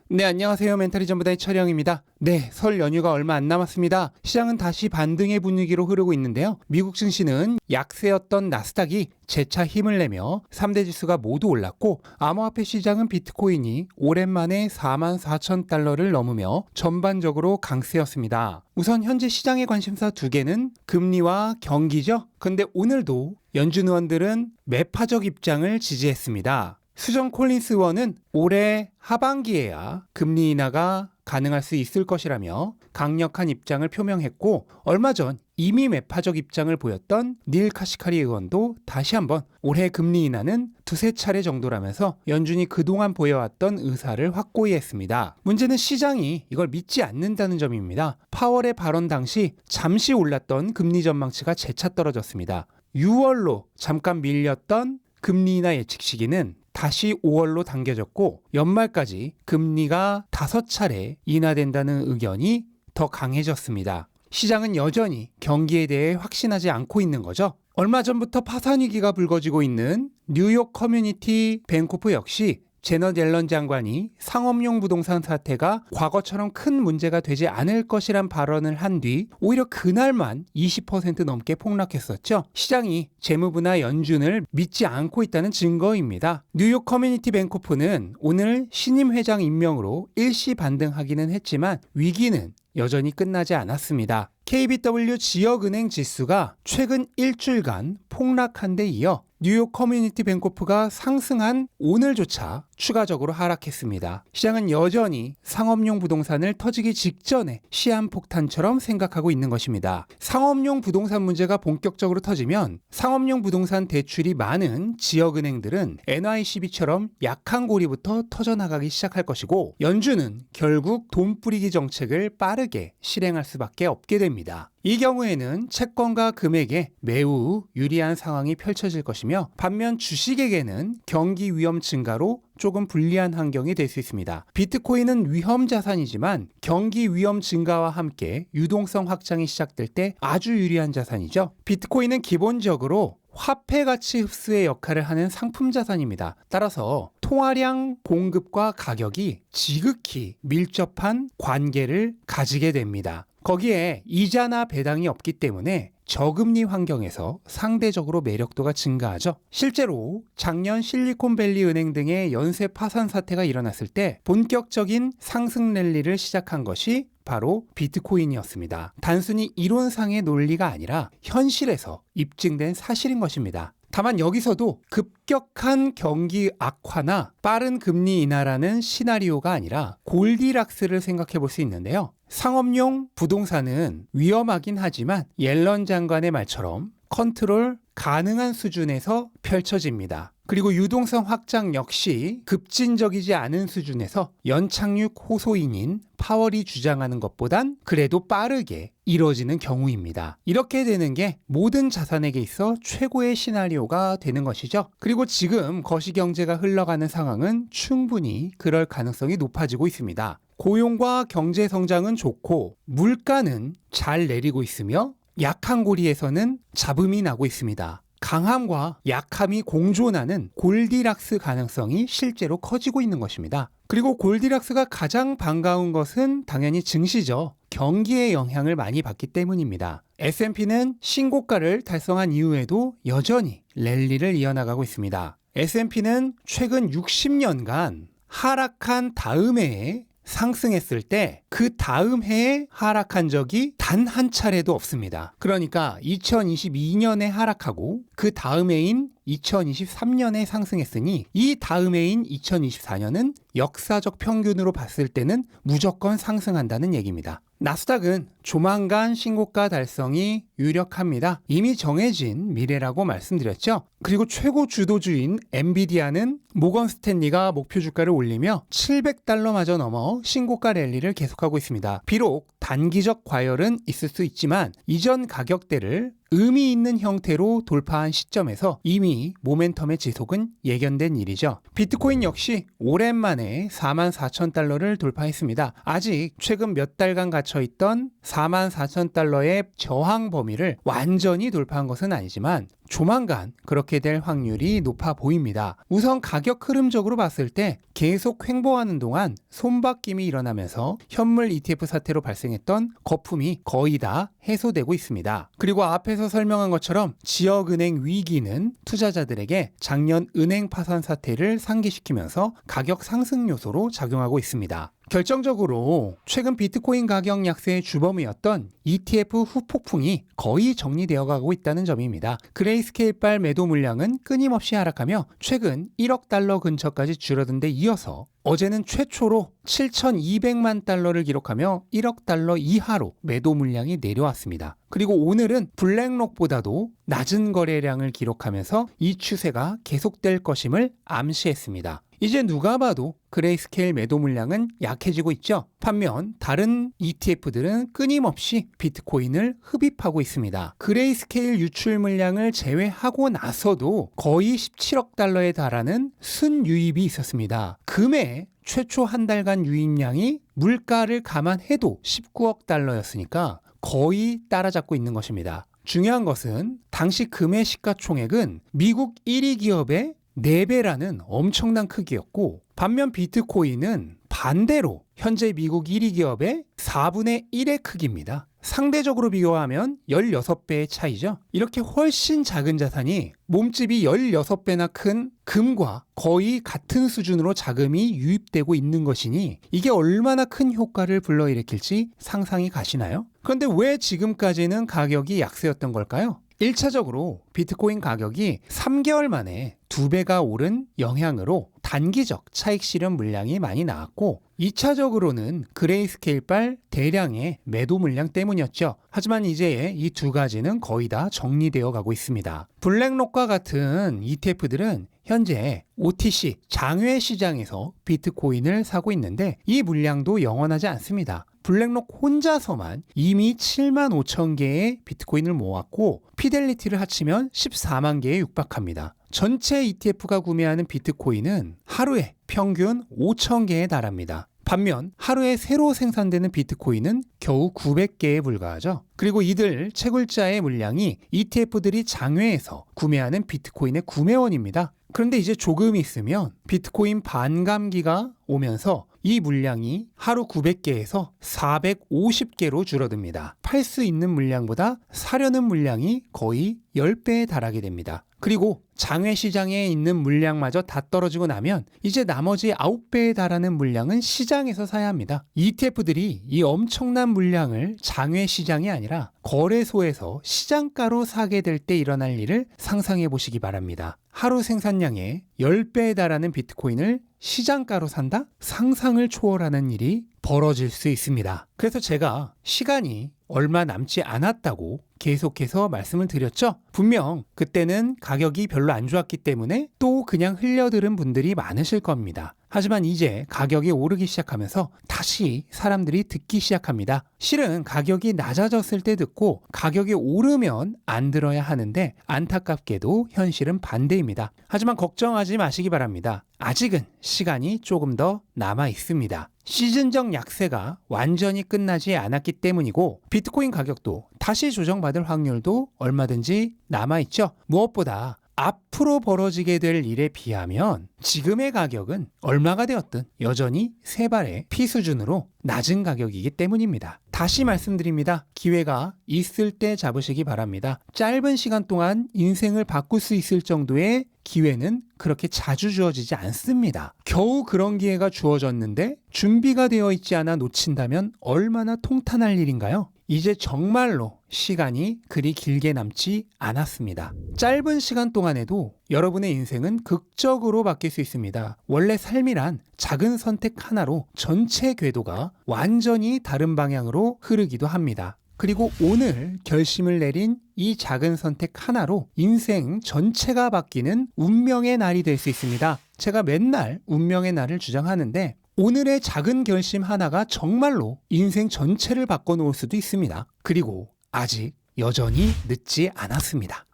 네, 안녕하세요. 멘탈이 전부다의 철영입니다. 네, 설 연휴가 얼마 안 남았습니다. 시장은 다시 반등의 분위기로 흐르고 있는데요. 미국 증시는 약세였던 나스닥이 재차 힘을 내며 3대 지수가 모두 올랐고, 암호화폐 시장은 비트코인이 오랜만에 44,000달러를 넘으며 전반적으로 강세였습니다. 우선 현재 시장의 관심사 두 개는 금리와 경기죠. 근데 오늘도 연준 의원들은 매파적 입장을 지지했습니다. 수정 콜린스 의원은 올해 하반기에야 금리 인하가 가능할 수 있을 것이라며 강력한 입장을 표명했고, 얼마 전 이미 매파적 입장을 보였던 닐 카시카리 의원도 다시 한번 올해 금리 인하는 두세 차례 정도라면서 연준이 그동안 보여왔던 의사를 확고히 했습니다. 문제는 시장이 이걸 믿지 않는다는 점입니다. 파월의 발언 당시 잠시 올랐던 금리 전망치가 재차 떨어졌습니다. 6월로 잠깐 밀렸던 금리 인하 예측 시기는 다시 5월로 당겨졌고, 연말까지 금리가 5차례 인하된다는 의견이 더 강해졌습니다. 시장은 여전히 경기에 대해 확신하지 않고 있는 거죠. 얼마 전부터 파산 위기가 불거지고 있는 뉴욕 커뮤니티 뱅코프 역시 제넛 옐런 장관이 상업용 부동산 사태가 과거처럼 큰 문제가 되지 않을 것이란 발언을 한 뒤 오히려 그날만 20% 넘게 폭락했었죠. 시장이 재무부나 연준을 믿지 않고 있다는 증거입니다. 뉴욕 커뮤니티 뱅코프는 오늘 신임 회장 임명으로 일시 반등하기는 했지만 위기는 여전히 끝나지 않았습니다. KBW 지역은행 지수가 최근 일주일간 폭락한 데 이어 뉴욕 커뮤니티 뱅코프가 상승한 오늘조차 추가적으로 하락했습니다. 시장은 여전히 상업용 부동산을 터지기 직전에 시한폭탄처럼 생각하고 있는 것입니다. 상업용 부동산 문제가 본격적으로 터지면 상업용 부동산 대출이 많은 지역은행들은 NYCB처럼 약한 고리부터 터져나가기 시작할 것이고, 연준은 결국 돈 뿌리기 정책을 빠르게 실행할 수밖에 없게 됩니다. 이 경우에는 채권과 금액에 매우 유리한 상황이 펼쳐질 것이며, 반면 주식에게는 경기 위험 증가로 조금 불리한 환경이 될 수 있습니다. 비트코인은 위험 자산이지만 경기 위험 증가와 함께 유동성 확장이 시작될 때 아주 유리한 자산이죠. 비트코인은 기본적으로 화폐 가치 흡수의 역할을 하는 상품 자산입니다. 따라서 통화량 공급과 가격이 지극히 밀접한 관계를 가지게 됩니다. 거기에 이자나 배당이 없기 때문에 저금리 환경에서 상대적으로 매력도가 증가하죠. 실제로 작년 실리콘밸리 은행 등의 연쇄 파산 사태가 일어났을 때 본격적인 상승 랠리를 시작한 것이 바로 비트코인이었습니다. 단순히 이론상의 논리가 아니라 현실에서 입증된 사실인 것입니다. 다만 여기서도 급격한 경기 악화나 빠른 금리 인하라는 시나리오가 아니라 골디락스를 생각해 볼 수 있는데요. 상업용 부동산은 위험하긴 하지만 옐런 장관의 말처럼 컨트롤 가능한 수준에서 펼쳐집니다. 그리고 유동성 확장 역시 급진적이지 않은 수준에서 연착륙 호소인인 파월이 주장하는 것보단 그래도 빠르게 이루어지는 경우입니다. 이렇게 되는 게 모든 자산에게 있어 최고의 시나리오가 되는 것이죠. 그리고 지금 거시경제가 흘러가는 상황은 충분히 그럴 가능성이 높아지고 있습니다. 고용과 경제 성장은 좋고 물가는 잘 내리고 있으며 약한 고리에서는 잡음이 나고 있습니다. 강함과 약함이 공존하는 골디락스 가능성이 실제로 커지고 있는 것입니다. 그리고 골디락스가 가장 반가운 것은 당연히 증시죠. 경기의 영향을 많이 받기 때문입니다. S&P는 신고가를 달성한 이후에도 여전히 랠리를 이어나가고 있습니다. S&P는 최근 60년간 하락한 다음 해에 상승했을 때 그 다음 해에 하락한 적이 단 한 차례도 없습니다. 그러니까 2022년에 하락하고 그 다음 해인 2023년에 상승했으니 이 다음 해인 2024년은 역사적 평균으로 봤을 때는 무조건 상승한다는 얘기입니다. 나스닥은 조만간 신고가 달성이 유력합니다. 이미 정해진 미래라고 말씀드렸죠. 그리고 최고 주도주인 엔비디아는 모건 스탠리가 목표 주가를 올리며 $700마저 넘어 신고가 랠리를 계속하고 있습니다. 비록 단기적 과열은 있을 수 있지만 이전 가격대를 의미 있는 형태로 돌파한 시점에서 이미 모멘텀의 지속은 예견된 일이죠. 비트코인 역시 오랜만에 44,000달러를 돌파했습니다. 아직 최근 몇 달간 갇혀있던 44,000달러의 저항 범위를 완전히 돌파한 것은 아니지만 조만간 그렇게 될 확률이 높아 보입니다. 우선 가격 흐름적으로 봤을 때 계속 횡보하는 동안 손바뀜이 일어나면서 현물 ETF 사태로 발생했던 거품이 거의 다 해소되고 있습니다. 그리고 앞에서 설명한 것처럼 지역은행 위기는 투자자들에게 작년 은행 파산 사태를 상기시키면서 가격 상승 요소로 작용하고 있습니다. 결정적으로 최근 비트코인 가격 약세의 주범이었던 ETF 후폭풍이 거의 정리되어 가고 있다는 점입니다. 그레이스케일발 매도 물량은 끊임없이 하락하며 최근 1억 달러 근처까지 줄어든 데 이어서 어제는 최초로 7,200만 달러를 기록하며 1억 달러 이하로 매도 물량이 내려왔습니다. 그리고 오늘은 블랙록보다도 낮은 거래량을 기록하면서 이 추세가 계속될 것임을 암시했습니다. 이제 누가 봐도 그레이스케일 매도 물량은 약해지고 있죠. 반면 다른 ETF들은 끊임없이 비트코인을 흡입하고 있습니다. 그레이스케일 유출 물량을 제외하고 나서도 거의 17억 달러에 달하는 순유입이 있었습니다. 금해 최초 한 달간 유입량이 물가를 감안해도 19억 달러였으니까 거의 따라잡고 있는 것입니다. 중요한 것은 당시 금의 시가총액은 미국 1위 기업의 4배라는 엄청난 크기였고, 반면 비트코인은 반대로 현재 미국 1위 기업의 4분의 1의 크기입니다. 상대적으로 비교하면 16배의 차이죠. 이렇게 훨씬 작은 자산이 몸집이 16배나 큰 금과 거의 같은 수준으로 자금이 유입되고 있는 것이니 이게 얼마나 큰 효과를 불러일으킬지 상상이 가시나요? 그런데 왜 지금까지는 가격이 약세였던 걸까요? 1차적으로 비트코인 가격이 3개월 만에 2배가 오른 영향으로 단기적 차익 실현 물량이 많이 나왔고, 2차적으로는 그레이스케일발 대량의 매도 물량 때문이었죠. 하지만 이제 이 두 가지는 거의 다 정리되어 가고 있습니다. 블랙록과 같은 ETF들은 현재 OTC 장외 시장에서 비트코인을 사고 있는데 이 물량도 영원하지 않습니다. 블랙록 혼자서만 이미 7만 5천 개의 비트코인을 모았고 피델리티를 합치면 14만 개에 육박합니다. 전체 ETF가 구매하는 비트코인은 하루에 평균 5천 개에 달합니다. 반면 하루에 새로 생산되는 비트코인은 겨우 900개에 불과하죠. 그리고 이들 채굴자의 물량이 ETF들이 장외에서 구매하는 비트코인의 구매원입니다. 그런데 이제 조금 있으면 비트코인 반감기가 오면서 이 물량이 하루 900개에서 450개로 줄어듭니다. 팔 수 있는 물량보다 사려는 물량이 거의 10배에 달하게 됩니다. 그리고 장외 시장에 있는 물량마저 다 떨어지고 나면 이제 나머지 9배에 달하는 물량은 시장에서 사야 합니다. ETF들이 이 엄청난 물량을 장외 시장이 아니라 거래소에서 시장가로 사게 될 때 일어날 일을 상상해 보시기 바랍니다. 하루 생산량의 10배에 달하는 비트코인을 시장가로 산다? 상상을 초월하는 일이 벌어질 수 있습니다. 그래서 제가 시간이 얼마 남지 않았다고 계속해서 말씀을 드렸죠. 분명 그때는 가격이 별로 안 좋았기 때문에 또 그냥 흘려들은 분들이 많으실 겁니다. 하지만 이제 가격이 오르기 시작하면서 다시 사람들이 듣기 시작합니다. 실은 가격이 낮아졌을 때 듣고 가격이 오르면 안 들어야 하는데 안타깝게도 현실은 반대입니다. 하지만 걱정하지 마시기 바랍니다. 아직은 시간이 조금 더 남아 있습니다. 시즌적 약세가 완전히 끝나지 않았기 때문이고 비트코인 가격도 다시 조정받을 확률도 얼마든지 남아있죠. 무엇보다 앞으로 벌어지게 될 일에 비하면 지금의 가격은 얼마가 되었든 여전히 세 발의 피 수준으로 낮은 가격이기 때문입니다. 다시 말씀드립니다. 기회가 있을 때 잡으시기 바랍니다. 짧은 시간 동안 인생을 바꿀 수 있을 정도의 기회는 그렇게 자주 주어지지 않습니다. 겨우 그런 기회가 주어졌는데 준비가 되어 있지 않아 놓친다면 얼마나 통탄할 일인가요? 이제 정말로 시간이 그리 길게 남지 않았습니다. 짧은 시간 동안에도 여러분의 인생은 극적으로 바뀔 수 있습니다. 원래 삶이란 작은 선택 하나로 전체 궤도가 완전히 다른 방향으로 흐르기도 합니다. 그리고 오늘 결심을 내린 이 작은 선택 하나로 인생 전체가 바뀌는 운명의 날이 될 수 있습니다. 제가 맨날 운명의 날을 주장하는데 오늘의 작은 결심 하나가 정말로 인생 전체를 바꿔놓을 수도 있습니다. 그리고 아직 여전히 늦지 않았습니다.